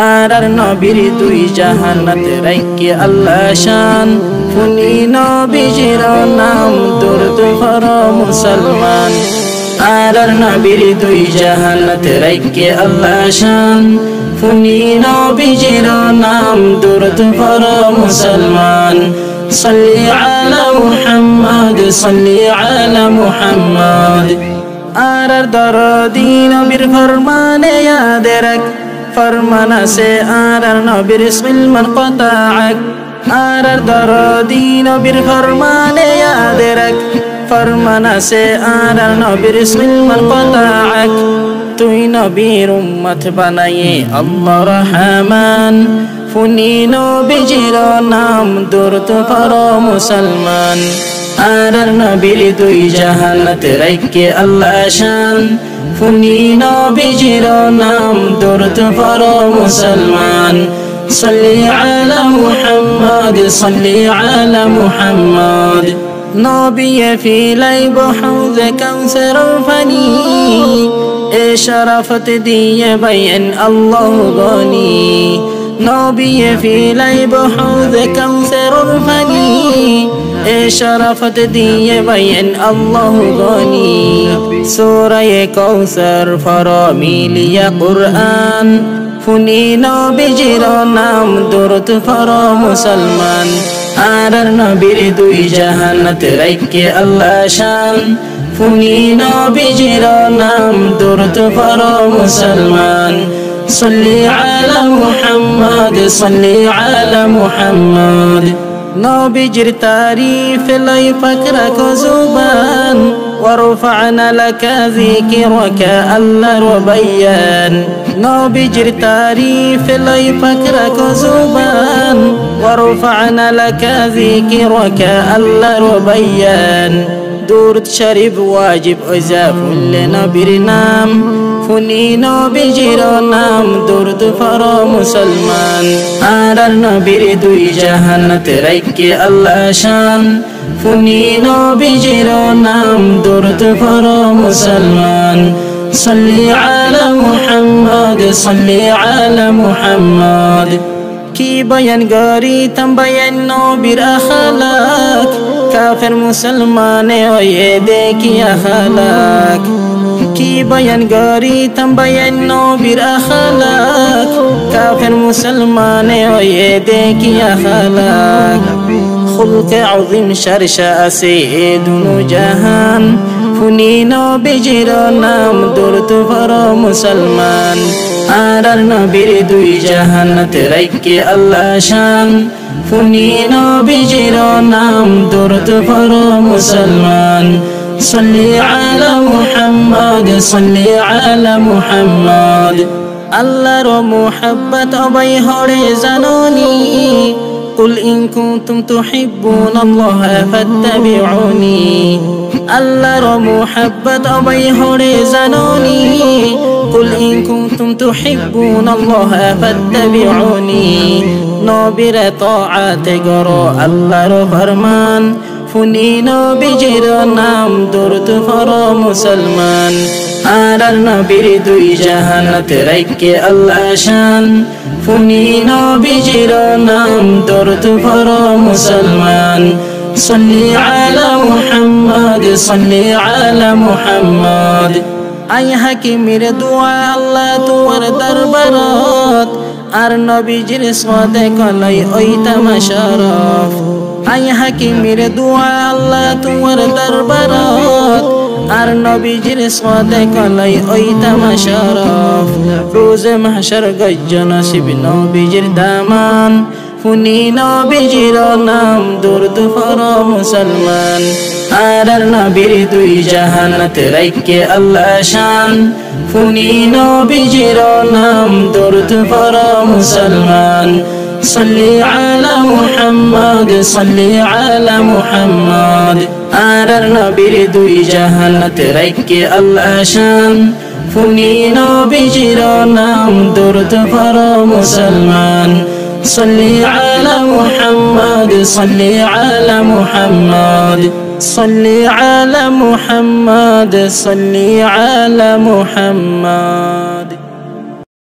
আর নবীর দুই জাহানাত রাইকে আল্লাহ শান ফুনি নবীজির নাম দরুদ পড়ো মুসলমান আর নবীর দুই জাহানাত রাইকে আল্লাহ শান ফুনি নবীজির নাম দরুদ পড়ো মুসলমান صلي على محمد صلي على محمد आरर दरदी नबीर फरमाने याद रख फरमाना से आरर नबीर इस्मिल क़ताअक आरर दरदी नबीर फरमाने याद रख फरमाना से आरर नबीर इस्मिल क़ताअक तुई नबीर उम्मत बनाए अल्लाह रहमान फुनी नबीजिर नाम दरूद पढ़ो मुसलमान आरर नबीर दुई জাহানাত রাইকে আল্লাহ শান ফুনি নবীজির নাম দরুদ পড়ো মুসলমান صلي على محمد صلي على محمد نبي في ليب حوض كوثر الفني شرفت دي بين الله غني نبي في ليب حوض كوثر الفني شرفت دي بين الله غني سورة كوثر فراميل يا قرآن فني نبيجر نام درود پڑھو مسلمان آرر نبير দুই জাহানাত রাইকে আল্লাহ শান ফুনি নবীজির নাম দরুদ পড়ো মুসলমান صلي على محمد صلي على محمد نبيجر تعريف لا فكرك زبان ورفعنا لك ذكرك الله وبيان نبيجر تعريف لا فكرك زبان ورفعنا لك ذكرك الله وبيان درود شريف واجب إضاف لنبير نام ফুনি নবীজির নাম দরুদ পড়ো মুসলমান আরর নবীর দুই জাহানাত রাইকে আল্লাহ শান ফুনি নবীজির নাম দরুদ পড়ো মুসলমান صلي على محمد صلي على محمد কি বয়ান গরিতাম বয়ান নবীর আখলাক কাফের মুসলমানে হয়ে দেখি আখলাক কি বয়ান গরিতাম বয়ান নবীর আখলাক কাফের মুসলমানে হয়ে দেখি আখলাক খুলকে আযীম শরশা আছে দুনো জাহান ফুনি নবীজির নাম দরুদ পড়ো মুসলমান আরর নবীর দুই জাহানাত রাইকে আল্লাহ শান ফুনি নবীজির নাম দরুদ পড়ো মুসলমান صلي على محمد صلي على محمد আল্লাহর মোহাব্বত অবাই হরে জাননি قل إن كنتم تحبون الله فاتبعوني আল্লাহর মোহাব্বত অবাই হরে জাননি قل إن كنتم تحبون الله فاتبعوني নবীর তাআত করো আল্লাহর ফরমান ফুনি নবীজির নাম দরুদ পড়ো মুসলমান আরর নবীর দুই জাহানাত রাইকে আল্লাহ শান ফুনি নবীজির নাম দরুদ পড়ো মুসলমান صلي على محمد صلي على محمد আই হাকিমের দোয়া আল্লাহ তোমার দরবারত আর নবীজির সাথে কলাই ওই তামাশারফ আই হাকিমের দোয়া আল্লাহ তোমার দরবারত আর নবীজির সাথে কলাই ওই তামাশারফ রোজ মাহশর গজ্জ নসিব নবীজির দামান ফুনি নবীজির নাম দরুদ পড়ো মুসলমান আরর নবীর দুই জাহানাত রাইকে আল্লাহ শান ফুনি নবীজির নাম দরুদ পড়ো মুসলমান صلي على محمد صلي على محمد আরর নবীর দুই জাহানাত রাইকে আল্লাহ শান ফুনি নবীজির নাম দরুদ পড়ো মুসলমান صلي على محمد صلي على محمد صلي على محمد صلي على محمد